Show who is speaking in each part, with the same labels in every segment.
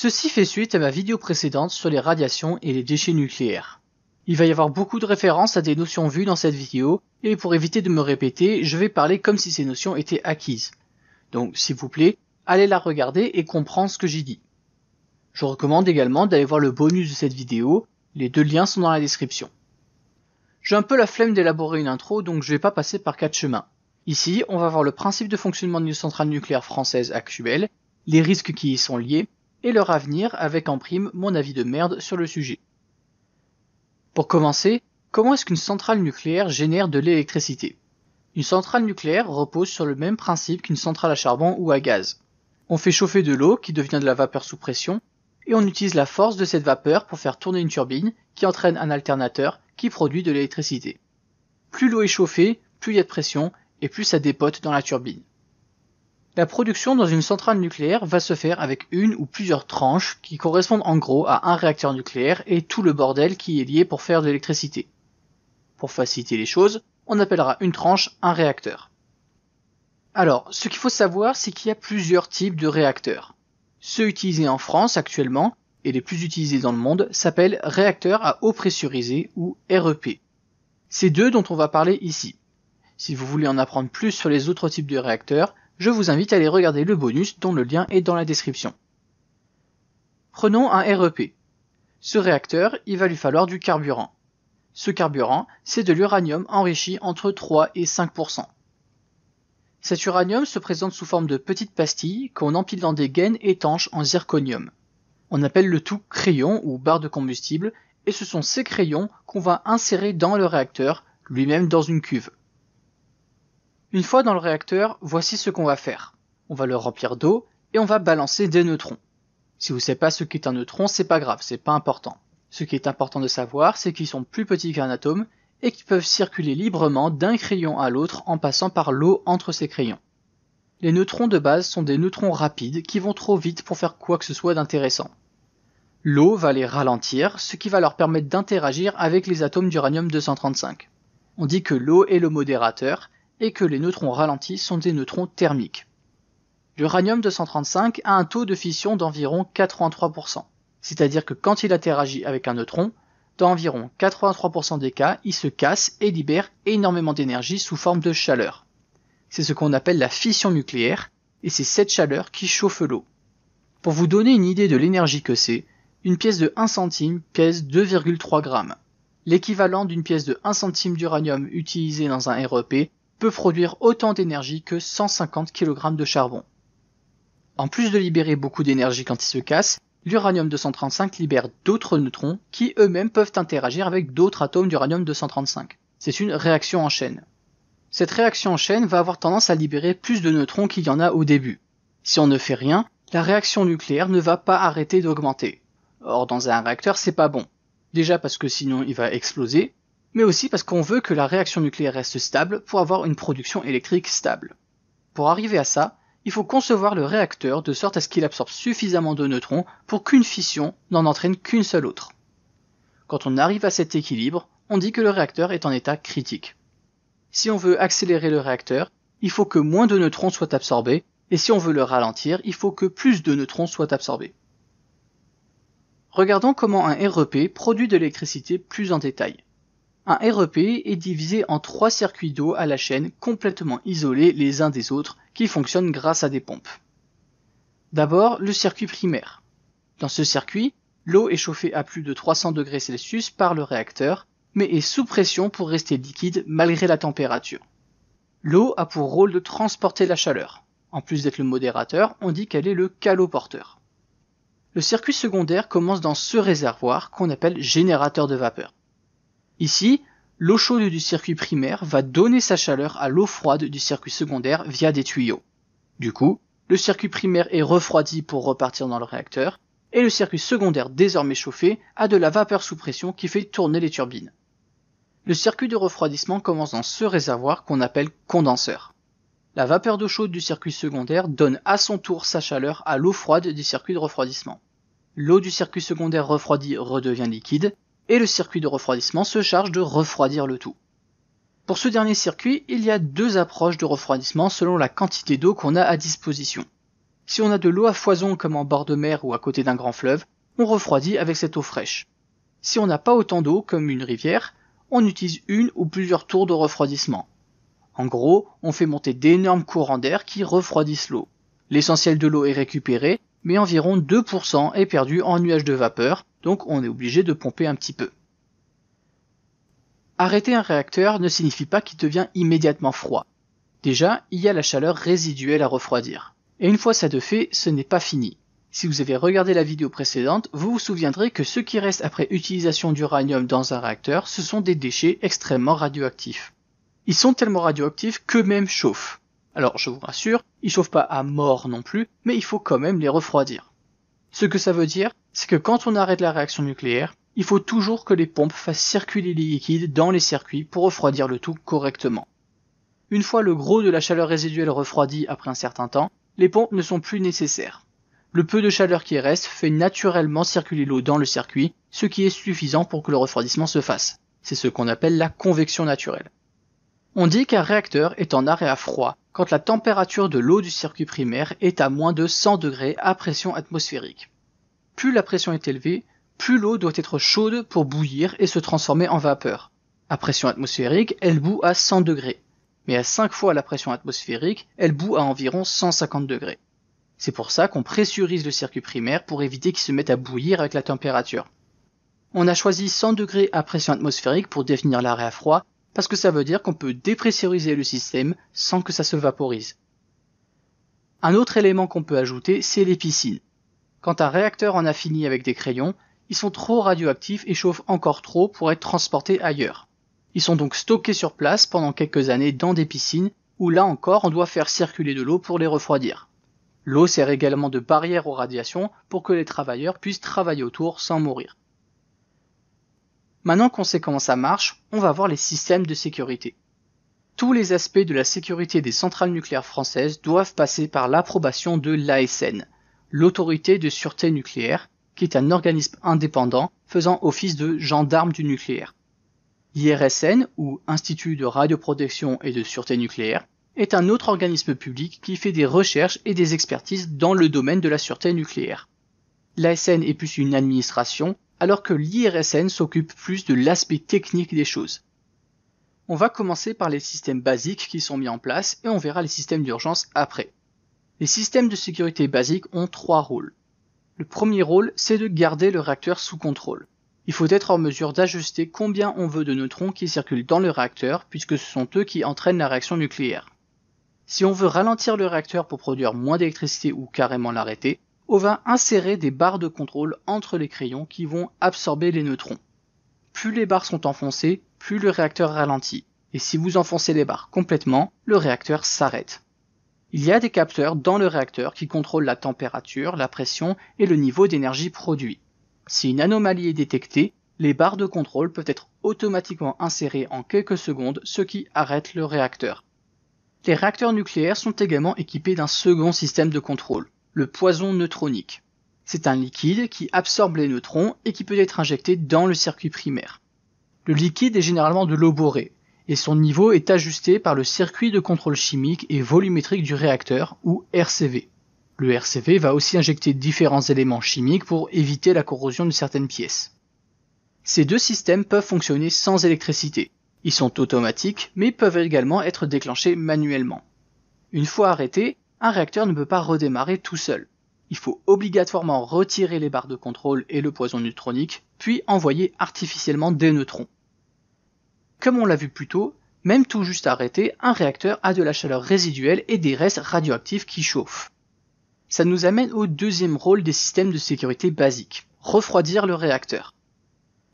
Speaker 1: Ceci fait suite à ma vidéo précédente sur les radiations et les déchets nucléaires. Il va y avoir beaucoup de références à des notions vues dans cette vidéo, et pour éviter de me répéter, je vais parler comme si ces notions étaient acquises. Donc s'il vous plaît, allez la regarder et comprendre ce que j'y dis. Je recommande également d'aller voir le bonus de cette vidéo, les deux liens sont dans la description. J'ai un peu la flemme d'élaborer une intro, donc je vais pas passer par 4 chemins. Ici, on va voir le principe de fonctionnement d'une centrale nucléaire française actuelle, les risques qui y sont liés, et leur avenir avec en prime mon avis de merde sur le sujet. Pour commencer, comment est-ce qu'une centrale nucléaire génère de l'électricité? Une centrale nucléaire repose sur le même principe qu'une centrale à charbon ou à gaz. On fait chauffer de l'eau qui devient de la vapeur sous pression, et on utilise la force de cette vapeur pour faire tourner une turbine qui entraîne un alternateur qui produit de l'électricité. Plus l'eau est chauffée, plus il y a de pression, et plus ça dépote dans la turbine. La production dans une centrale nucléaire va se faire avec une ou plusieurs tranches qui correspondent en gros à un réacteur nucléaire et tout le bordel qui est lié pour faire de l'électricité. Pour faciliter les choses, on appellera une tranche un réacteur. Alors, ce qu'il faut savoir, c'est qu'il y a plusieurs types de réacteurs. Ceux utilisés en France actuellement, et les plus utilisés dans le monde, s'appellent réacteurs à eau pressurisée ou REP. C'est d'eux dont on va parler ici. Si vous voulez en apprendre plus sur les autres types de réacteurs, je vous invite à aller regarder le bonus dont le lien est dans la description. Prenons un REP. Ce réacteur, il va lui falloir du carburant. Ce carburant, c'est de l'uranium enrichi entre 3 et 5%. Cet uranium se présente sous forme de petites pastilles qu'on empile dans des gaines étanches en zirconium. On appelle le tout crayon ou barre de combustible, et ce sont ces crayons qu'on va insérer dans le réacteur, lui-même dans une cuve. Une fois dans le réacteur, voici ce qu'on va faire. On va le remplir d'eau et on va balancer des neutrons. Si vous ne savez pas ce qu'est un neutron, c'est pas grave, c'est pas important. Ce qui est important de savoir, c'est qu'ils sont plus petits qu'un atome et qu'ils peuvent circuler librement d'un crayon à l'autre en passant par l'eau entre ces crayons. Les neutrons de base sont des neutrons rapides qui vont trop vite pour faire quoi que ce soit d'intéressant. L'eau va les ralentir, ce qui va leur permettre d'interagir avec les atomes d'uranium-235. On dit que l'eau est le modérateur et que les neutrons ralentis sont des neutrons thermiques. L'uranium-235 a un taux de fission d'environ 83%, c'est-à-dire que quand il interagit avec un neutron, dans environ 83% des cas, il se casse et libère énormément d'énergie sous forme de chaleur. C'est ce qu'on appelle la fission nucléaire, et c'est cette chaleur qui chauffe l'eau. Pour vous donner une idée de l'énergie que c'est, une pièce de 1 centime pèse 2,3 grammes. L'équivalent d'une pièce de 1 centime d'uranium utilisée dans un REP peut produire autant d'énergie que 150 kg de charbon. En plus de libérer beaucoup d'énergie quand il se casse, l'uranium-235 libère d'autres neutrons qui eux-mêmes peuvent interagir avec d'autres atomes d'uranium-235. C'est une réaction en chaîne. Cette réaction en chaîne va avoir tendance à libérer plus de neutrons qu'il y en a au début. Si on ne fait rien, la réaction nucléaire ne va pas arrêter d'augmenter. Or, dans un réacteur, c'est pas bon. Déjà parce que sinon il va exploser, mais aussi parce qu'on veut que la réaction nucléaire reste stable pour avoir une production électrique stable. Pour arriver à ça, il faut concevoir le réacteur de sorte à ce qu'il absorbe suffisamment de neutrons pour qu'une fission n'en entraîne qu'une seule autre. Quand on arrive à cet équilibre, on dit que le réacteur est en état critique. Si on veut accélérer le réacteur, il faut que moins de neutrons soient absorbés, et si on veut le ralentir, il faut que plus de neutrons soient absorbés. Regardons comment un REP produit de l'électricité plus en détail. Un REP est divisé en 3 circuits d'eau à la chaîne complètement isolés les uns des autres qui fonctionnent grâce à des pompes. D'abord, le circuit primaire. Dans ce circuit, l'eau est chauffée à plus de 300 degrés Celsius par le réacteur, mais est sous pression pour rester liquide malgré la température. L'eau a pour rôle de transporter la chaleur. En plus d'être le modérateur, on dit qu'elle est le caloporteur. Le circuit secondaire commence dans ce réservoir qu'on appelle générateur de vapeur. Ici, l'eau chaude du circuit primaire va donner sa chaleur à l'eau froide du circuit secondaire via des tuyaux. Du coup, le circuit primaire est refroidi pour repartir dans le réacteur, et le circuit secondaire désormais chauffé a de la vapeur sous pression qui fait tourner les turbines. Le circuit de refroidissement commence dans ce réservoir qu'on appelle condenseur. La vapeur d'eau chaude du circuit secondaire donne à son tour sa chaleur à l'eau froide du circuit de refroidissement. L'eau du circuit secondaire refroidi redevient liquide, et le circuit de refroidissement se charge de refroidir le tout. Pour ce dernier circuit, il y a 2 approches de refroidissement selon la quantité d'eau qu'on a à disposition. Si on a de l'eau à foison comme en bord de mer ou à côté d'un grand fleuve, on refroidit avec cette eau fraîche. Si on n'a pas autant d'eau comme une rivière, on utilise une ou plusieurs tours de refroidissement. En gros, on fait monter d'énormes courants d'air qui refroidissent l'eau. L'essentiel de l'eau est récupéré, mais environ 2% est perdu en nuages de vapeur, donc on est obligé de pomper un petit peu. Arrêter un réacteur ne signifie pas qu'il devient immédiatement froid. Déjà, il y a la chaleur résiduelle à refroidir. Et une fois ça de fait, ce n'est pas fini. Si vous avez regardé la vidéo précédente, vous vous souviendrez que ce qui reste après utilisation d'uranium dans un réacteur, ce sont des déchets extrêmement radioactifs. Ils sont tellement radioactifs qu'eux-mêmes chauffent. Alors je vous rassure, ils chauffent pas à mort non plus, mais il faut quand même les refroidir. Ce que ça veut dire, c'est que quand on arrête la réaction nucléaire, il faut toujours que les pompes fassent circuler les liquides dans les circuits pour refroidir le tout correctement. Une fois le gros de la chaleur résiduelle refroidi après un certain temps, les pompes ne sont plus nécessaires. Le peu de chaleur qui reste fait naturellement circuler l'eau dans le circuit, ce qui est suffisant pour que le refroidissement se fasse. C'est ce qu'on appelle la convection naturelle. On dit qu'un réacteur est en arrêt à froid quand la température de l'eau du circuit primaire est à moins de 100 degrés à pression atmosphérique. Plus la pression est élevée, plus l'eau doit être chaude pour bouillir et se transformer en vapeur. À pression atmosphérique, elle bout à 100 degrés. Mais à 5 fois la pression atmosphérique, elle bout à environ 150 degrés. C'est pour ça qu'on pressurise le circuit primaire pour éviter qu'il se mette à bouillir avec la température. On a choisi 100 degrés à pression atmosphérique pour définir l'arrêt à froid, parce que ça veut dire qu'on peut dépressuriser le système sans que ça se vaporise. Un autre élément qu'on peut ajouter, c'est les piscines. Quand un réacteur en a fini avec des crayons, ils sont trop radioactifs et chauffent encore trop pour être transportés ailleurs. Ils sont donc stockés sur place pendant quelques années dans des piscines où là encore on doit faire circuler de l'eau pour les refroidir. L'eau sert également de barrière aux radiations pour que les travailleurs puissent travailler autour sans mourir. Maintenant qu'on sait comment ça marche, on va voir les systèmes de sécurité. Tous les aspects de la sécurité des centrales nucléaires françaises doivent passer par l'approbation de l'ASN, l'Autorité de sûreté nucléaire, qui est un organisme indépendant faisant office de gendarme du nucléaire. L'IRSN, ou Institut de radioprotection et de sûreté nucléaire, est un autre organisme public qui fait des recherches et des expertises dans le domaine de la sûreté nucléaire. L'ASN est plus une administration, alors que l'IRSN s'occupe plus de l'aspect technique des choses. On va commencer par les systèmes basiques qui sont mis en place et on verra les systèmes d'urgence après. Les systèmes de sécurité basiques ont 3 rôles. Le premier rôle, c'est de garder le réacteur sous contrôle. Il faut être en mesure d'ajuster combien on veut de neutrons qui circulent dans le réacteur, puisque ce sont eux qui entraînent la réaction nucléaire. Si on veut ralentir le réacteur pour produire moins d'électricité ou carrément l'arrêter, on va insérer des barres de contrôle entre les crayons qui vont absorber les neutrons. Plus les barres sont enfoncées, plus le réacteur ralentit. Et si vous enfoncez les barres complètement, le réacteur s'arrête. Il y a des capteurs dans le réacteur qui contrôlent la température, la pression et le niveau d'énergie produit. Si une anomalie est détectée, les barres de contrôle peuvent être automatiquement insérées en quelques secondes, ce qui arrête le réacteur. Les réacteurs nucléaires sont également équipés d'un second système de contrôle, le poison neutronique. C'est un liquide qui absorbe les neutrons et qui peut être injecté dans le circuit primaire. Le liquide est généralement de l'eau borée, et son niveau est ajusté par le circuit de contrôle chimique et volumétrique du réacteur, ou RCV. Le RCV va aussi injecter différents éléments chimiques pour éviter la corrosion de certaines pièces. Ces deux systèmes peuvent fonctionner sans électricité. Ils sont automatiques, mais peuvent également être déclenchés manuellement. Une fois arrêté, un réacteur ne peut pas redémarrer tout seul. Il faut obligatoirement retirer les barres de contrôle et le poison neutronique, puis envoyer artificiellement des neutrons. Comme on l'a vu plus tôt, même tout juste arrêté, un réacteur a de la chaleur résiduelle et des restes radioactifs qui chauffent. Ça nous amène au deuxième rôle des systèmes de sécurité basiques, refroidir le réacteur.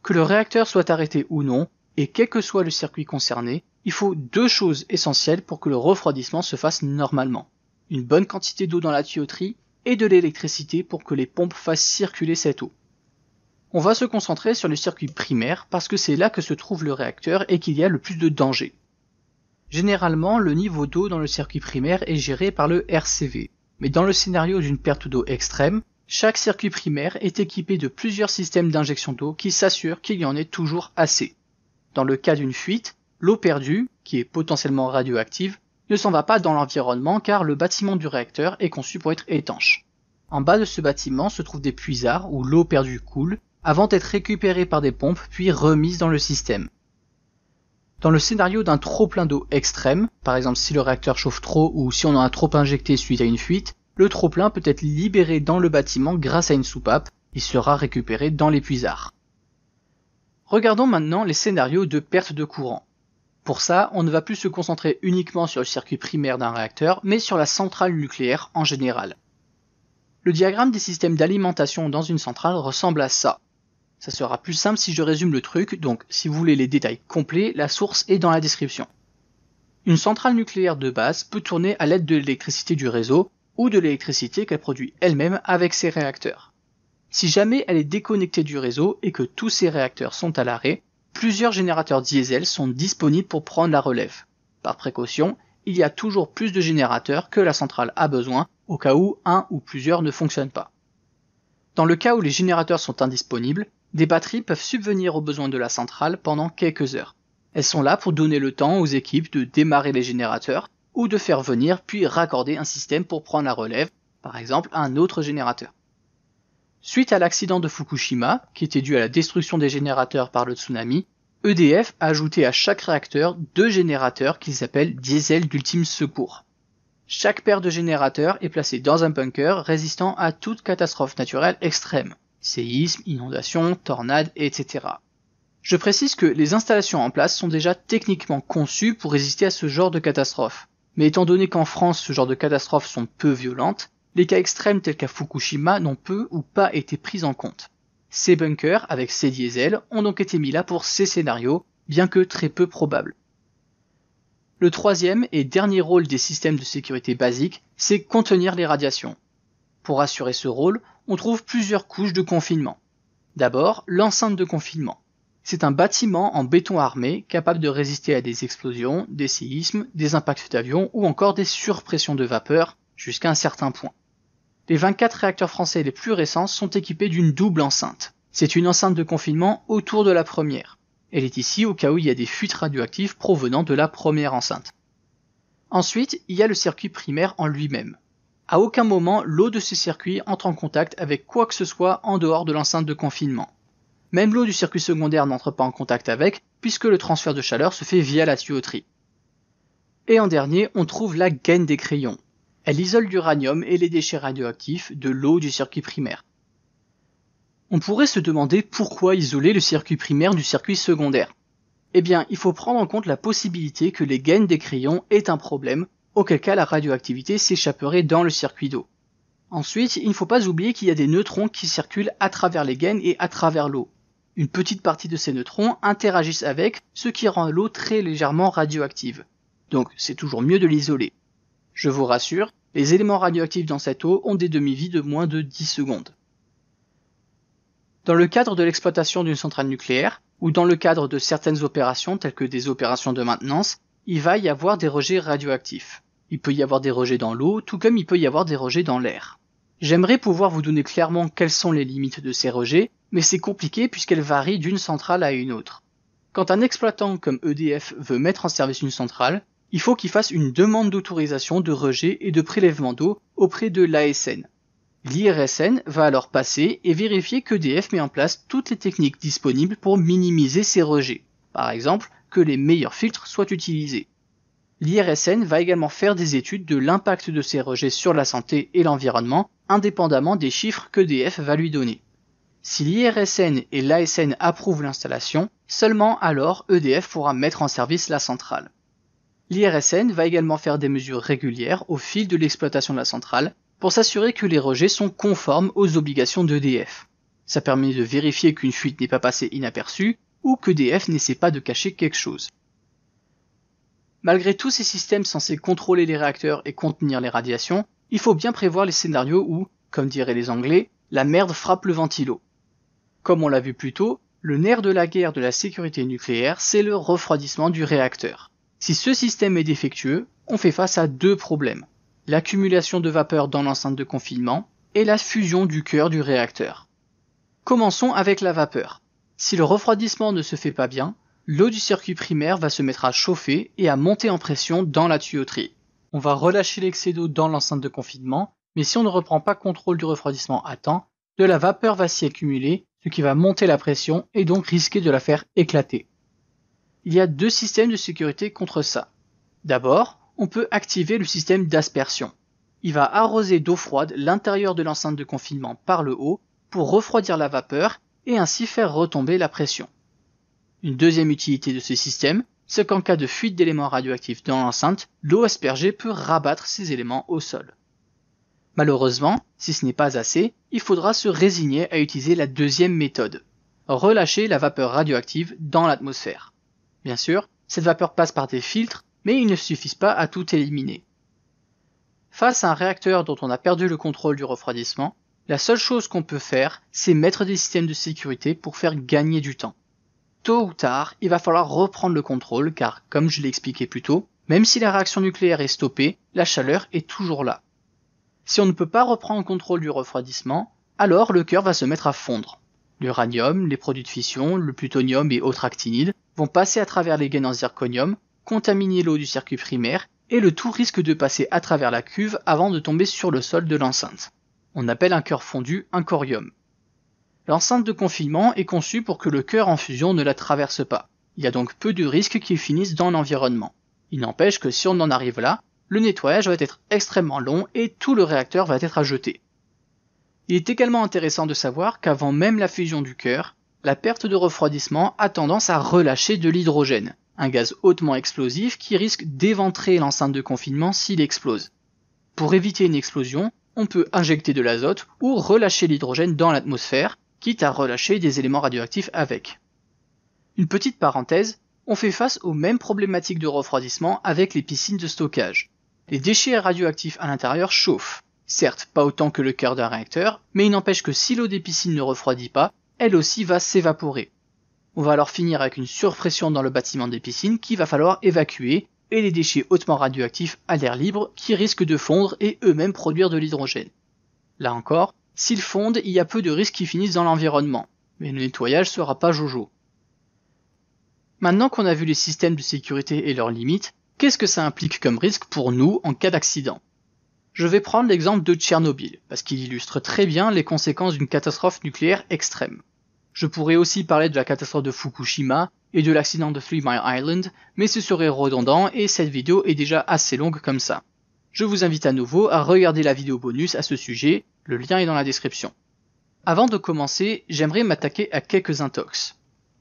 Speaker 1: Que le réacteur soit arrêté ou non, et quel que soit le circuit concerné, il faut 2 choses essentielles pour que le refroidissement se fasse normalement. Une bonne quantité d'eau dans la tuyauterie et de l'électricité pour que les pompes fassent circuler cette eau. On va se concentrer sur le circuit primaire parce que c'est là que se trouve le réacteur et qu'il y a le plus de danger. Généralement, le niveau d'eau dans le circuit primaire est géré par le RCV. Mais dans le scénario d'une perte d'eau extrême, chaque circuit primaire est équipé de plusieurs systèmes d'injection d'eau qui s'assurent qu'il y en ait toujours assez. Dans le cas d'une fuite, l'eau perdue, qui est potentiellement radioactive, ne s'en va pas dans l'environnement car le bâtiment du réacteur est conçu pour être étanche. En bas de ce bâtiment se trouvent des puisards où l'eau perdue coule, avant d'être récupérée par des pompes puis remise dans le système. Dans le scénario d'un trop-plein d'eau extrême, par exemple si le réacteur chauffe trop ou si on en a trop injecté suite à une fuite, le trop-plein peut être libéré dans le bâtiment grâce à une soupape et sera récupéré dans les puisards. Regardons maintenant les scénarios de perte de courant. Pour ça, on ne va plus se concentrer uniquement sur le circuit primaire d'un réacteur, mais sur la centrale nucléaire en général. Le diagramme des systèmes d'alimentation dans une centrale ressemble à ça. Ça sera plus simple si je résume le truc, donc si vous voulez les détails complets, la source est dans la description. Une centrale nucléaire de base peut tourner à l'aide de l'électricité du réseau ou de l'électricité qu'elle produit elle-même avec ses réacteurs. Si jamais elle est déconnectée du réseau et que tous ses réacteurs sont à l'arrêt, plusieurs générateurs diesel sont disponibles pour prendre la relève. Par précaution, il y a toujours plus de générateurs que la centrale a besoin au cas où un ou plusieurs ne fonctionnent pas. Dans le cas où les générateurs sont indisponibles, des batteries peuvent subvenir aux besoins de la centrale pendant quelques heures. Elles sont là pour donner le temps aux équipes de démarrer les générateurs ou de faire venir puis raccorder un système pour prendre la relève, par exemple un autre générateur. Suite à l'accident de Fukushima, qui était dû à la destruction des générateurs par le tsunami, EDF a ajouté à chaque réacteur 2 générateurs qu'ils appellent diesel d'ultime secours. Chaque paire de générateurs est placée dans un bunker résistant à toute catastrophe naturelle extrême, séisme, inondation, tornade, etc. Je précise que les installations en place sont déjà techniquement conçues pour résister à ce genre de catastrophe. Mais étant donné qu'en France ce genre de catastrophes sont peu violentes, les cas extrêmes tels qu'à Fukushima n'ont peu ou pas été pris en compte. Ces bunkers, avec ces diesels, ont donc été mis là pour ces scénarios, bien que très peu probables. Le troisième et dernier rôle des systèmes de sécurité basiques, c'est contenir les radiations. Pour assurer ce rôle, on trouve plusieurs couches de confinement. D'abord, l'enceinte de confinement. C'est un bâtiment en béton armé capable de résister à des explosions, des séismes, des impacts d'avions ou encore des surpressions de vapeur jusqu'à un certain point. Les 24 réacteurs français les plus récents sont équipés d'une double enceinte. C'est une enceinte de confinement autour de la première. Elle est ici au cas où il y a des fuites radioactives provenant de la première enceinte. Ensuite, il y a le circuit primaire en lui-même. À aucun moment, l'eau de ce circuit entre en contact avec quoi que ce soit en dehors de l'enceinte de confinement. Même l'eau du circuit secondaire n'entre pas en contact avec, puisque le transfert de chaleur se fait via la tuyauterie. Et en dernier, on trouve la gaine des crayons. Elle isole l'uranium et les déchets radioactifs de l'eau du circuit primaire. On pourrait se demander pourquoi isoler le circuit primaire du circuit secondaire. Eh bien, il faut prendre en compte la possibilité que les gaines des crayons aient un problème, auquel cas la radioactivité s'échapperait dans le circuit d'eau. Ensuite, il ne faut pas oublier qu'il y a des neutrons qui circulent à travers les gaines et à travers l'eau. Une petite partie de ces neutrons interagissent avec, ce qui rend l'eau très légèrement radioactive. Donc, c'est toujours mieux de l'isoler. Je vous rassure, les éléments radioactifs dans cette eau ont des demi-vies de moins de 10 secondes. Dans le cadre de l'exploitation d'une centrale nucléaire, ou dans le cadre de certaines opérations telles que des opérations de maintenance, il va y avoir des rejets radioactifs. Il peut y avoir des rejets dans l'eau, tout comme il peut y avoir des rejets dans l'air. J'aimerais pouvoir vous donner clairement quelles sont les limites de ces rejets, mais c'est compliqué puisqu'elles varient d'une centrale à une autre. Quand un exploitant comme EDF veut mettre en service une centrale, il faut qu'il fasse une demande d'autorisation de rejet et de prélèvement d'eau auprès de l'ASN. L'IRSN va alors passer et vérifier qu'EDF met en place toutes les techniques disponibles pour minimiser ces rejets. Par exemple, que les meilleurs filtres soient utilisés. L'IRSN va également faire des études de l'impact de ces rejets sur la santé et l'environnement, indépendamment des chiffres qu'EDF va lui donner. Si l'IRSN et l'ASN approuvent l'installation, seulement alors EDF pourra mettre en service la centrale. L'IRSN va également faire des mesures régulières au fil de l'exploitation de la centrale pour s'assurer que les rejets sont conformes aux obligations d'EDF. Ça permet de vérifier qu'une fuite n'est pas passée inaperçue ou qu'EDF n'essaie pas de cacher quelque chose. Malgré tous ces systèmes censés contrôler les réacteurs et contenir les radiations, il faut bien prévoir les scénarios où, comme diraient les Anglais, la merde frappe le ventilo. Comme on l'a vu plus tôt, le nerf de la guerre de la sécurité nucléaire, c'est le refroidissement du réacteur. Si ce système est défectueux, on fait face à 2 problèmes. L'accumulation de vapeur dans l'enceinte de confinement et la fusion du cœur du réacteur. Commençons avec la vapeur. Si le refroidissement ne se fait pas bien, l'eau du circuit primaire va se mettre à chauffer et à monter en pression dans la tuyauterie. On va relâcher l'excès d'eau dans l'enceinte de confinement, mais si on ne reprend pas contrôle du refroidissement à temps, de la vapeur va s'y accumuler, ce qui va monter la pression et donc risquer de la faire éclater. Il y a 2 systèmes de sécurité contre ça. D'abord, on peut activer le système d'aspersion. Il va arroser d'eau froide l'intérieur de l'enceinte de confinement par le haut pour refroidir la vapeur et ainsi faire retomber la pression. Une deuxième utilité de ce système, c'est qu'en cas de fuite d'éléments radioactifs dans l'enceinte, l'eau aspergée peut rabattre ces éléments au sol. Malheureusement, si ce n'est pas assez, il faudra se résigner à utiliser la deuxième méthode, relâcher la vapeur radioactive dans l'atmosphère. Bien sûr, cette vapeur passe par des filtres, mais ils ne suffisent pas à tout éliminer. Face à un réacteur dont on a perdu le contrôle du refroidissement, la seule chose qu'on peut faire, c'est mettre des systèmes de sécurité pour faire gagner du temps. Tôt ou tard, il va falloir reprendre le contrôle car, comme je l'ai expliqué plus tôt, même si la réaction nucléaire est stoppée, la chaleur est toujours là. Si on ne peut pas reprendre le contrôle du refroidissement, alors le cœur va se mettre à fondre. L'uranium, les produits de fission, le plutonium et autres actinides vont passer à travers les gaines en zirconium, contaminer l'eau du circuit primaire, et le tout risque de passer à travers la cuve avant de tomber sur le sol de l'enceinte. On appelle un cœur fondu un corium. L'enceinte de confinement est conçue pour que le cœur en fusion ne la traverse pas. Il y a donc peu de risques qu'il finisse dans l'environnement. Il n'empêche que si on en arrive là, le nettoyage va être extrêmement long et tout le réacteur va être à jeter. Il est également intéressant de savoir qu'avant même la fusion du cœur, la perte de refroidissement a tendance à relâcher de l'hydrogène, un gaz hautement explosif qui risque d'éventrer l'enceinte de confinement s'il explose. Pour éviter une explosion, on peut injecter de l'azote ou relâcher l'hydrogène dans l'atmosphère, quitte à relâcher des éléments radioactifs avec. Une petite parenthèse, on fait face aux mêmes problématiques de refroidissement avec les piscines de stockage. Les déchets radioactifs à l'intérieur chauffent. Certes, pas autant que le cœur d'un réacteur, mais il n'empêche que si l'eau des piscines ne refroidit pas, elle aussi va s'évaporer. On va alors finir avec une surpression dans le bâtiment des piscines qu'il va falloir évacuer, et les déchets hautement radioactifs à l'air libre qui risquent de fondre et eux-mêmes produire de l'hydrogène. Là encore, s'ils fondent, il y a peu de risques qu'ils finissent dans l'environnement, mais le nettoyage sera pas jojo. Maintenant qu'on a vu les systèmes de sécurité et leurs limites, qu'est-ce que ça implique comme risque pour nous en cas d'accident ? Je vais prendre l'exemple de Tchernobyl, parce qu'il illustre très bien les conséquences d'une catastrophe nucléaire extrême. Je pourrais aussi parler de la catastrophe de Fukushima et de l'accident de 3 Mile Island, mais ce serait redondant et cette vidéo est déjà assez longue comme ça. Je vous invite à nouveau à regarder la vidéo bonus à ce sujet, le lien est dans la description. Avant de commencer, j'aimerais m'attaquer à quelques intox.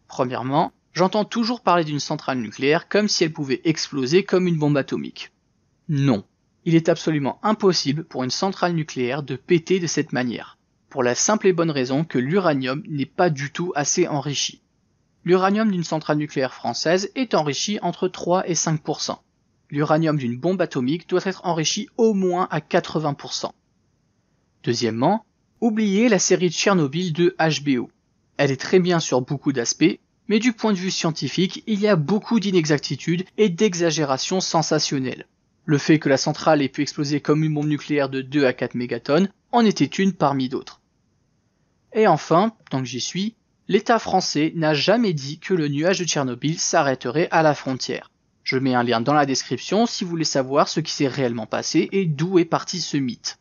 Speaker 1: Premièrement, j'entends toujours parler d'une centrale nucléaire comme si elle pouvait exploser comme une bombe atomique. Non, il est absolument impossible pour une centrale nucléaire de péter de cette manière, pour la simple et bonne raison que l'uranium n'est pas du tout assez enrichi. L'uranium d'une centrale nucléaire française est enrichi entre 3 et 5%. L'uranium d'une bombe atomique doit être enrichi au moins à 80%. Deuxièmement, oubliez la série de Tchernobyl de HBO. Elle est très bien sur beaucoup d'aspects, mais du point de vue scientifique, il y a beaucoup d'inexactitudes et d'exagérations sensationnelles. Le fait que la centrale ait pu exploser comme une bombe nucléaire de 2 à 4 mégatonnes en était une parmi d'autres. Et enfin, tant que j'y suis, l'État français n'a jamais dit que le nuage de Tchernobyl s'arrêterait à la frontière. Je mets un lien dans la description si vous voulez savoir ce qui s'est réellement passé et d'où est parti ce mythe.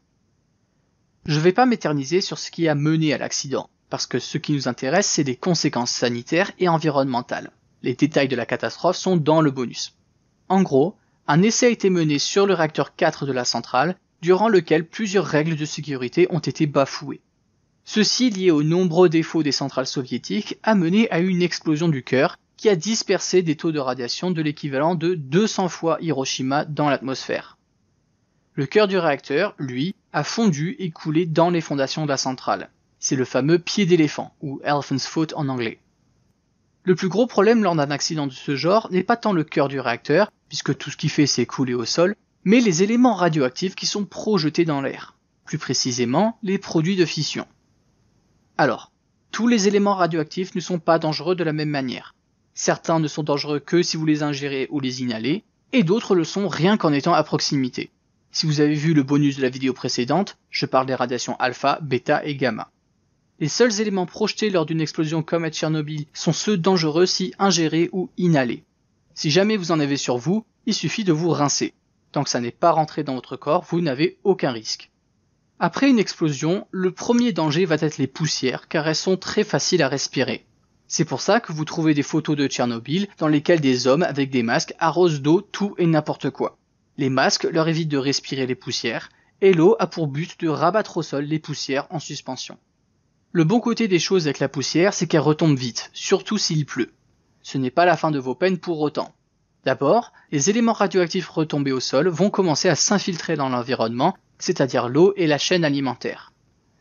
Speaker 1: Je ne vais pas m'éterniser sur ce qui a mené à l'accident, parce que ce qui nous intéresse, c'est les conséquences sanitaires et environnementales. Les détails de la catastrophe sont dans le bonus. En gros, un essai a été mené sur le réacteur 4 de la centrale, durant lequel plusieurs règles de sécurité ont été bafouées. Ceci, lié aux nombreux défauts des centrales soviétiques, a mené à une explosion du cœur qui a dispersé des taux de radiation de l'équivalent de 200 fois Hiroshima dans l'atmosphère. Le cœur du réacteur, lui, a fondu et coulé dans les fondations de la centrale. C'est le fameux pied d'éléphant, ou elephant's foot en anglais. Le plus gros problème lors d'un accident de ce genre n'est pas tant le cœur du réacteur, puisque tout ce qu'il fait c'est couler au sol, mais les éléments radioactifs qui sont projetés dans l'air. Plus précisément, les produits de fission. Alors, tous les éléments radioactifs ne sont pas dangereux de la même manière. Certains ne sont dangereux que si vous les ingérez ou les inhalez, et d'autres le sont rien qu'en étant à proximité. Si vous avez vu le bonus de la vidéo précédente, je parle des radiations alpha, bêta et gamma. Les seuls éléments projetés lors d'une explosion comme à Tchernobyl sont ceux dangereux si ingérés ou inhalés. Si jamais vous en avez sur vous, il suffit de vous rincer. Tant que ça n'est pas rentré dans votre corps, vous n'avez aucun risque. Après une explosion, le premier danger va être les poussières car elles sont très faciles à respirer. C'est pour ça que vous trouvez des photos de Tchernobyl dans lesquelles des hommes avec des masques arrosent d'eau tout et n'importe quoi. Les masques leur évitent de respirer les poussières et l'eau a pour but de rabattre au sol les poussières en suspension. Le bon côté des choses avec la poussière, c'est qu'elle retombe vite, surtout s'il pleut. Ce n'est pas la fin de vos peines pour autant. D'abord, les éléments radioactifs retombés au sol vont commencer à s'infiltrer dans l'environnement, c'est-à-dire l'eau et la chaîne alimentaire.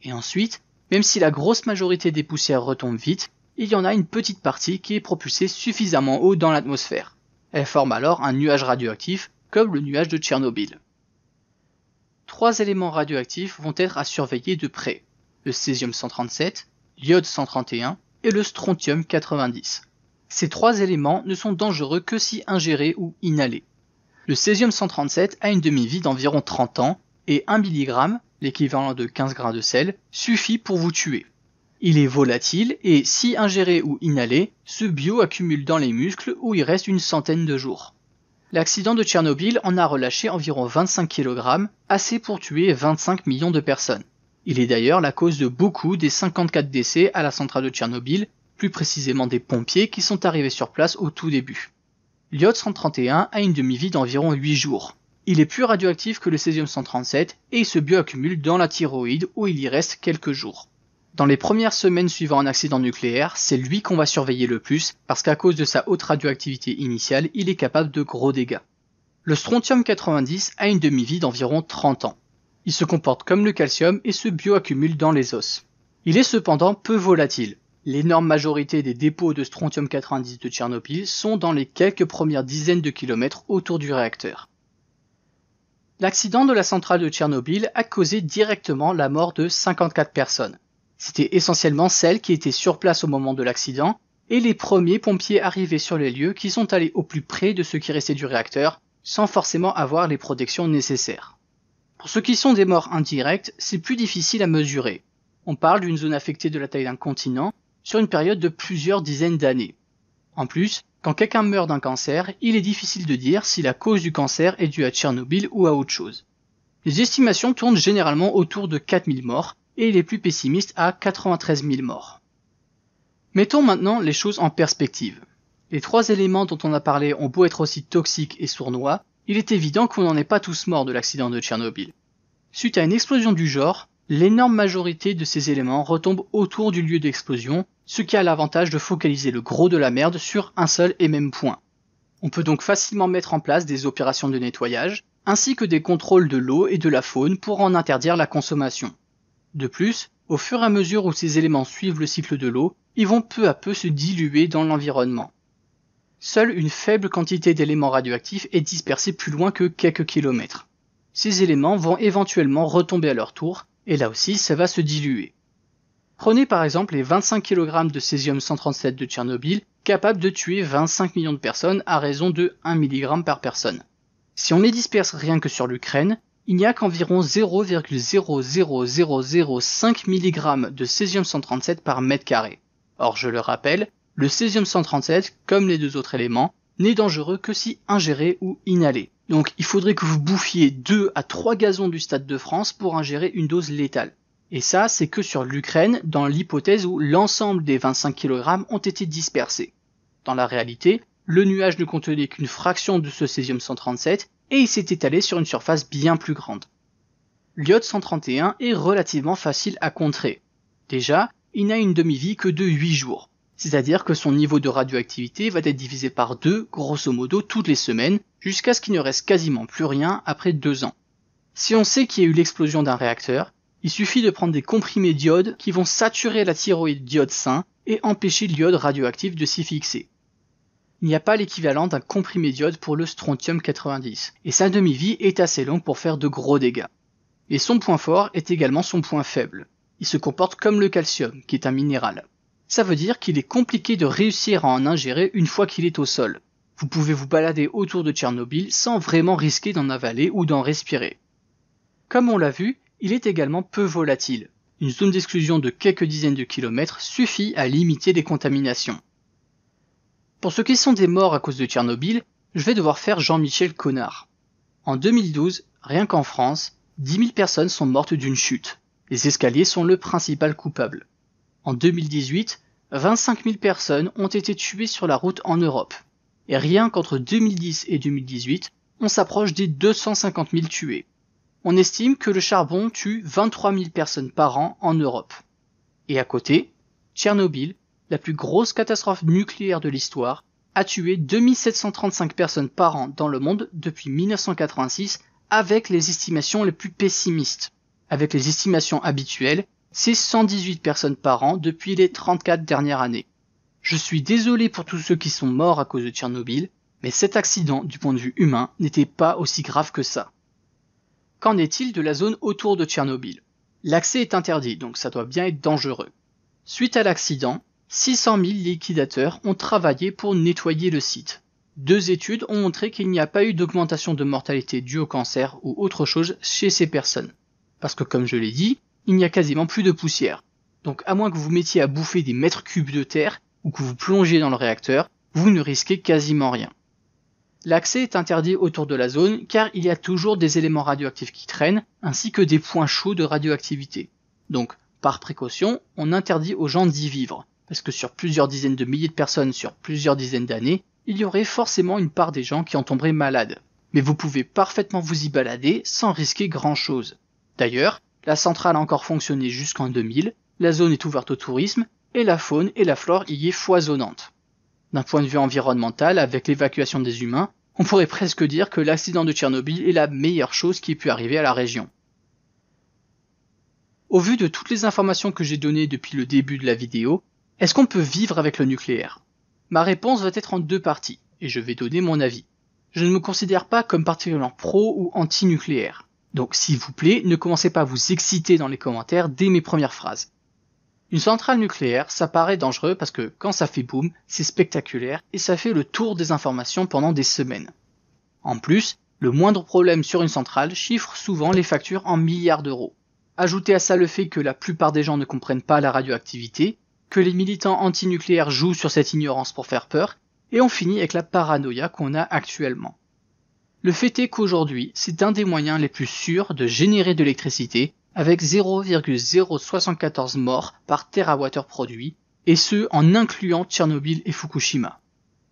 Speaker 1: Et ensuite, même si la grosse majorité des poussières retombe vite, il y en a une petite partie qui est propulsée suffisamment haut dans l'atmosphère. Elle forme alors un nuage radioactif, comme le nuage de Tchernobyl. 3 éléments radioactifs vont être à surveiller de près. Le césium-137, l'iode-131 et le strontium-90. Ces 3 éléments ne sont dangereux que si ingérés ou inhalés. Le césium-137 a une demi-vie d'environ 30 ans et 1 mg, l'équivalent de 15 grains de sel, suffit pour vous tuer. Il est volatile et, si ingéré ou inhalé, ce bioaccumule dans les muscles où il reste une centaine de jours. L'accident de Tchernobyl en a relâché environ 25 kg, assez pour tuer 25 millions de personnes. Il est d'ailleurs la cause de beaucoup des 54 décès à la centrale de Tchernobyl, plus précisément des pompiers qui sont arrivés sur place au tout début. L'iode-131 a une demi-vie d'environ 8 jours. Il est plus radioactif que le césium-137 et il se bioaccumule dans la thyroïde où il y reste quelques jours. Dans les premières semaines suivant un accident nucléaire, c'est lui qu'on va surveiller le plus parce qu'à cause de sa haute radioactivité initiale, il est capable de gros dégâts. Le strontium-90 a une demi-vie d'environ 30 ans. Il se comporte comme le calcium et se bioaccumule dans les os. Il est cependant peu volatile. L'énorme majorité des dépôts de strontium-90 de Tchernobyl sont dans les quelques premières dizaines de kilomètres autour du réacteur. L'accident de la centrale de Tchernobyl a causé directement la mort de 54 personnes. C'était essentiellement celles qui étaient sur place au moment de l'accident et les premiers pompiers arrivés sur les lieux qui sont allés au plus près de ce qui restait du réacteur sans forcément avoir les protections nécessaires. Pour ceux qui sont des morts indirectes, c'est plus difficile à mesurer. On parle d'une zone affectée de la taille d'un continent sur une période de plusieurs dizaines d'années. En plus, quand quelqu'un meurt d'un cancer, il est difficile de dire si la cause du cancer est due à Tchernobyl ou à autre chose. Les estimations tournent généralement autour de 4000 morts et les plus pessimistes à 93 000 morts. Mettons maintenant les choses en perspective. Les 3 éléments dont on a parlé ont beau être aussi toxiques et sournois, il est évident qu'on n'en est pas tous morts de l'accident de Tchernobyl. Suite à une explosion du genre, l'énorme majorité de ces éléments retombe autour du lieu d'explosion, ce qui a l'avantage de focaliser le gros de la merde sur un seul et même point. On peut donc facilement mettre en place des opérations de nettoyage, ainsi que des contrôles de l'eau et de la faune pour en interdire la consommation. De plus, au fur et à mesure où ces éléments suivent le cycle de l'eau, ils vont peu à peu se diluer dans l'environnement. Seule une faible quantité d'éléments radioactifs est dispersée plus loin que quelques kilomètres. Ces éléments vont éventuellement retomber à leur tour, et là aussi ça va se diluer. Prenez par exemple les 25 kg de césium-137 de Tchernobyl, capables de tuer 25 millions de personnes à raison de 1 mg par personne. Si on les disperse rien que sur l'Ukraine, il n'y a qu'environ 0,00005 mg de césium-137 par mètre carré. Or, je le rappelle, le césium-137, comme les 2 autres éléments, n'est dangereux que si ingéré ou inhalé. Donc il faudrait que vous bouffiez 2 à 3 gazons du Stade de France pour ingérer une dose létale. Et ça, c'est que sur l'Ukraine, dans l'hypothèse où l'ensemble des 25 kg ont été dispersés. Dans la réalité, le nuage ne contenait qu'une fraction de ce césium-137 et il s'est étalé sur une surface bien plus grande. L'iode-131 est relativement facile à contrer. Déjà, il n'a une demi-vie que de 8 jours. C'est-à-dire que son niveau de radioactivité va être divisé par 2, grosso modo, toutes les semaines, jusqu'à ce qu'il ne reste quasiment plus rien après 2 ans. Si on sait qu'il y a eu l'explosion d'un réacteur, il suffit de prendre des comprimés d'iode qui vont saturer la thyroïde d'iode sain et empêcher l'iode radioactif de s'y fixer. Il n'y a pas l'équivalent d'un comprimé d'iode pour le strontium-90, et sa demi-vie est assez longue pour faire de gros dégâts. Et son point fort est également son point faible. Il se comporte comme le calcium, qui est un minéral. Ça veut dire qu'il est compliqué de réussir à en ingérer une fois qu'il est au sol. Vous pouvez vous balader autour de Tchernobyl sans vraiment risquer d'en avaler ou d'en respirer. Comme on l'a vu, il est également peu volatile. Une zone d'exclusion de quelques dizaines de kilomètres suffit à limiter les contaminations. Pour ceux qui sont des morts à cause de Tchernobyl, je vais devoir faire Jean-Michel Connard. En 2012, rien qu'en France, 10 000 personnes sont mortes d'une chute. Les escaliers sont le principal coupable. En 2018, 25 000 personnes ont été tuées sur la route en Europe. Et rien qu'entre 2010 et 2018, on s'approche des 250 000 tués. On estime que le charbon tue 23 000 personnes par an en Europe. Et à côté, Tchernobyl, la plus grosse catastrophe nucléaire de l'histoire, a tué 2735 personnes par an dans le monde depuis 1986 avec les estimations les plus pessimistes. Avec les estimations habituelles, c'est 118 personnes par an depuis les 34 dernières années. Je suis désolé pour tous ceux qui sont morts à cause de Tchernobyl, mais cet accident, du point de vue humain, n'était pas aussi grave que ça. Qu'en est-il de la zone autour de Tchernobyl ? L'accès est interdit, donc ça doit bien être dangereux. Suite à l'accident, 600 000 liquidateurs ont travaillé pour nettoyer le site. 2 études ont montré qu'il n'y a pas eu d'augmentation de mortalité due au cancer ou autre chose chez ces personnes. Parce que comme je l'ai dit, il n'y a quasiment plus de poussière. Donc à moins que vous mettiez à bouffer des mètres cubes de terre ou que vous plongiez dans le réacteur, vous ne risquez quasiment rien. L'accès est interdit autour de la zone car il y a toujours des éléments radioactifs qui traînent ainsi que des points chauds de radioactivité. Donc, par précaution, on interdit aux gens d'y vivre. Parce que sur plusieurs dizaines de milliers de personnes sur plusieurs dizaines d'années, il y aurait forcément une part des gens qui en tomberaient malades. Mais vous pouvez parfaitement vous y balader sans risquer grand chose. D'ailleurs, la centrale a encore fonctionné jusqu'en 2000, la zone est ouverte au tourisme, et la faune et la flore y est foisonnante. D'un point de vue environnemental, avec l'évacuation des humains, on pourrait presque dire que l'accident de Tchernobyl est la meilleure chose qui ait pu arriver à la région. Au vu de toutes les informations que j'ai données depuis le début de la vidéo, est-ce qu'on peut vivre avec le nucléaire ? Ma réponse va être en 2 parties, et je vais donner mon avis. Je ne me considère pas comme particulièrement pro ou anti-nucléaire. Donc s'il vous plaît, ne commencez pas à vous exciter dans les commentaires dès mes premières phrases. Une centrale nucléaire, ça paraît dangereux parce que quand ça fait boum, c'est spectaculaire et ça fait le tour des informations pendant des semaines. En plus, le moindre problème sur une centrale chiffre souvent les factures en milliards d'euros. Ajoutez à ça le fait que la plupart des gens ne comprennent pas la radioactivité, que les militants antinucléaires jouent sur cette ignorance pour faire peur, et on finit avec la paranoïa qu'on a actuellement. Le fait est qu'aujourd'hui, c'est un des moyens les plus sûrs de générer de l'électricité, avec 0,074 morts par térawattheure produit, et ce en incluant Tchernobyl et Fukushima.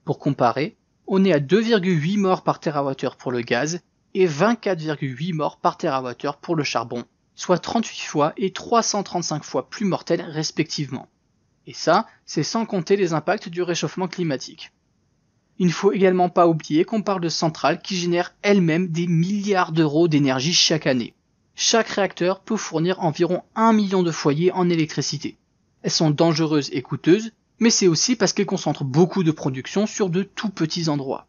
Speaker 1: Pour comparer, on est à 2,8 morts par térawattheure pour le gaz, et 24,8 morts par térawattheure pour le charbon, soit 38 fois et 335 fois plus mortels respectivement. Et ça, c'est sans compter les impacts du réchauffement climatique. Il ne faut également pas oublier qu'on parle de centrales qui génèrent elles-mêmes des milliards d'euros d'énergie chaque année. Chaque réacteur peut fournir environ 1 million de foyers en électricité. Elles sont dangereuses et coûteuses, mais c'est aussi parce qu'elles concentrent beaucoup de production sur de tout petits endroits.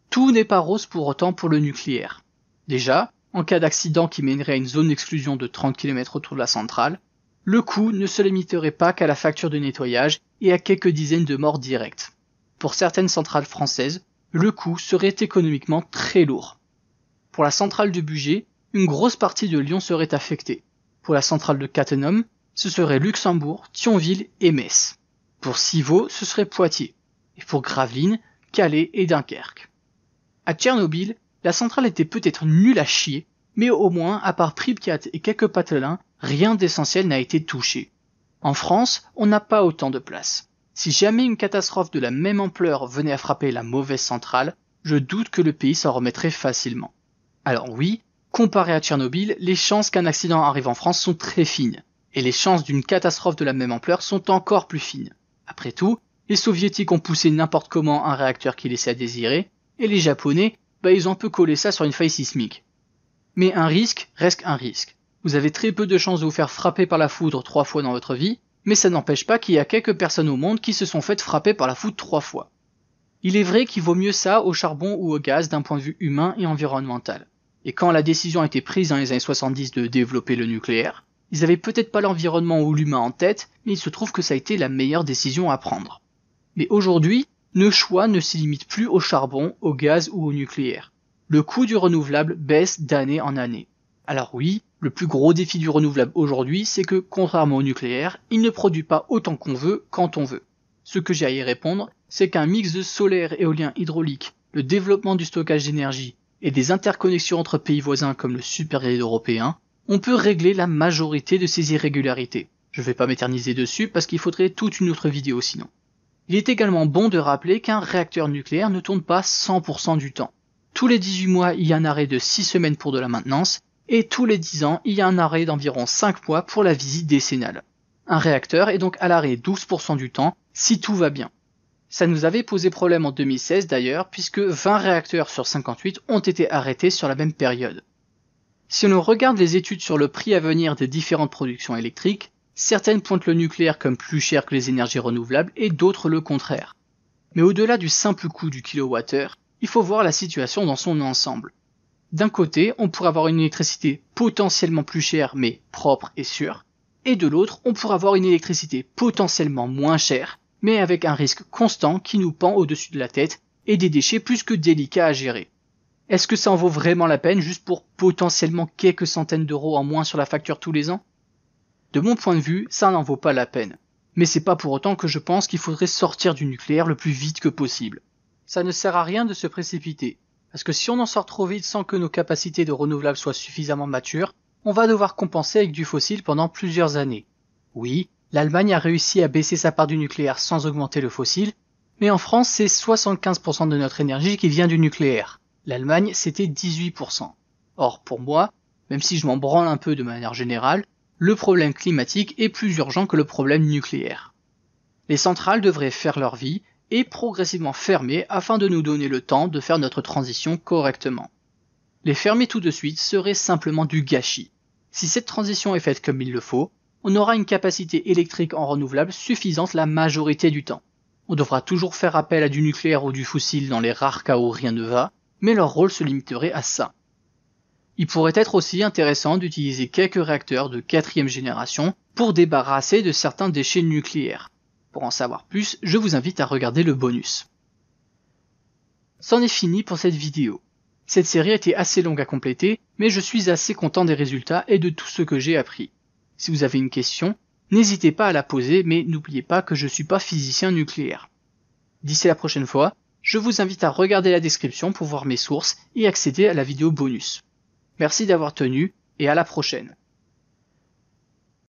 Speaker 1: Tout n'est pas rose pour autant pour le nucléaire. Déjà, en cas d'accident qui mènerait à une zone d'exclusion de 30 km autour de la centrale, le coût ne se limiterait pas qu'à la facture de nettoyage et à quelques dizaines de morts directes. Pour certaines centrales françaises, le coût serait économiquement très lourd. Pour la centrale de Bugey, une grosse partie de Lyon serait affectée. Pour la centrale de Cattenom, ce serait Luxembourg, Thionville et Metz. Pour Civaux, ce serait Poitiers. Et pour Gravelines, Calais et Dunkerque. À Tchernobyl, la centrale était peut-être nulle à chier, mais au moins, à part Pripyat et quelques patelins, rien d'essentiel n'a été touché. En France, on n'a pas autant de place. Si jamais une catastrophe de la même ampleur venait à frapper la mauvaise centrale, je doute que le pays s'en remettrait facilement. Alors oui, comparé à Tchernobyl, les chances qu'un accident arrive en France sont très fines, et les chances d'une catastrophe de la même ampleur sont encore plus fines. Après tout, les soviétiques ont poussé n'importe comment un réacteur qui laissait à désirer, et les japonais, ils ont un peu collé ça sur une faille sismique. Mais un risque reste un risque. Vous avez très peu de chances de vous faire frapper par la foudre 3 fois dans votre vie, mais ça n'empêche pas qu'il y a quelques personnes au monde qui se sont faites frapper par la foudre 3 fois. Il est vrai qu'il vaut mieux ça au charbon ou au gaz d'un point de vue humain et environnemental. Et quand la décision a été prise dans les années 70 de développer le nucléaire, ils avaient peut-être pas l'environnement ou l'humain en tête, mais il se trouve que ça a été la meilleure décision à prendre. Mais aujourd'hui, nos choix ne se limitent plus au charbon, au gaz ou au nucléaire. Le coût du renouvelable baisse d'année en année. Alors oui, le plus gros défi du renouvelable aujourd'hui, c'est que, contrairement au nucléaire, il ne produit pas autant qu'on veut, quand on veut. Ce que j'ai à y répondre, c'est qu'un mix de solaire, éolien, hydraulique, le développement du stockage d'énergie et des interconnexions entre pays voisins comme le supergrid européen, on peut régler la majorité de ces irrégularités. Je ne vais pas m'éterniser dessus parce qu'il faudrait toute une autre vidéo sinon. Il est également bon de rappeler qu'un réacteur nucléaire ne tourne pas 100% du temps. Tous les 18 mois, il y a un arrêt de 6 semaines pour de la maintenance, et tous les 10 ans, il y a un arrêt d'environ 5 mois pour la visite décennale. Un réacteur est donc à l'arrêt 12% du temps, si tout va bien. Ça nous avait posé problème en 2016 d'ailleurs, puisque 20 réacteurs sur 58 ont été arrêtés sur la même période. Si on regarde les études sur le prix à venir des différentes productions électriques, certaines pointent le nucléaire comme plus cher que les énergies renouvelables et d'autres le contraire. Mais au-delà du simple coût du kilowattheure, il faut voir la situation dans son ensemble. D'un côté, on pourrait avoir une électricité potentiellement plus chère mais propre et sûre, et de l'autre, on pourrait avoir une électricité potentiellement moins chère, mais avec un risque constant qui nous pend au-dessus de la tête et des déchets plus que délicats à gérer. Est-ce que ça en vaut vraiment la peine juste pour potentiellement quelques centaines d'euros en moins sur la facture tous les ans? De mon point de vue, ça n'en vaut pas la peine. Mais c'est pas pour autant que je pense qu'il faudrait sortir du nucléaire le plus vite que possible. Ça ne sert à rien de se précipiter, parce que si on en sort trop vite sans que nos capacités de renouvelables soient suffisamment matures, on va devoir compenser avec du fossile pendant plusieurs années. Oui, l'Allemagne a réussi à baisser sa part du nucléaire sans augmenter le fossile, mais en France c'est 75% de notre énergie qui vient du nucléaire. L'Allemagne c'était 18%. Or pour moi, même si je m'en branle un peu de manière générale, le problème climatique est plus urgent que le problème nucléaire. Les centrales devraient faire leur vie et progressivement fermer afin de nous donner le temps de faire notre transition correctement. Les fermer tout de suite serait simplement du gâchis. Si cette transition est faite comme il le faut, on aura une capacité électrique en renouvelable suffisante la majorité du temps. On devra toujours faire appel à du nucléaire ou du fossile dans les rares cas où rien ne va, mais leur rôle se limiterait à ça. Il pourrait être aussi intéressant d'utiliser quelques réacteurs de 4e génération pour débarrasser de certains déchets nucléaires. Pour en savoir plus, je vous invite à regarder le bonus. C'en est fini pour cette vidéo. Cette série a été assez longue à compléter, mais je suis assez content des résultats et de tout ce que j'ai appris. Si vous avez une question, n'hésitez pas à la poser, mais n'oubliez pas que je ne suis pas physicien nucléaire. D'ici la prochaine fois, je vous invite à regarder la description pour voir mes sources et accéder à la vidéo bonus. Merci d'avoir tenu et à la prochaine.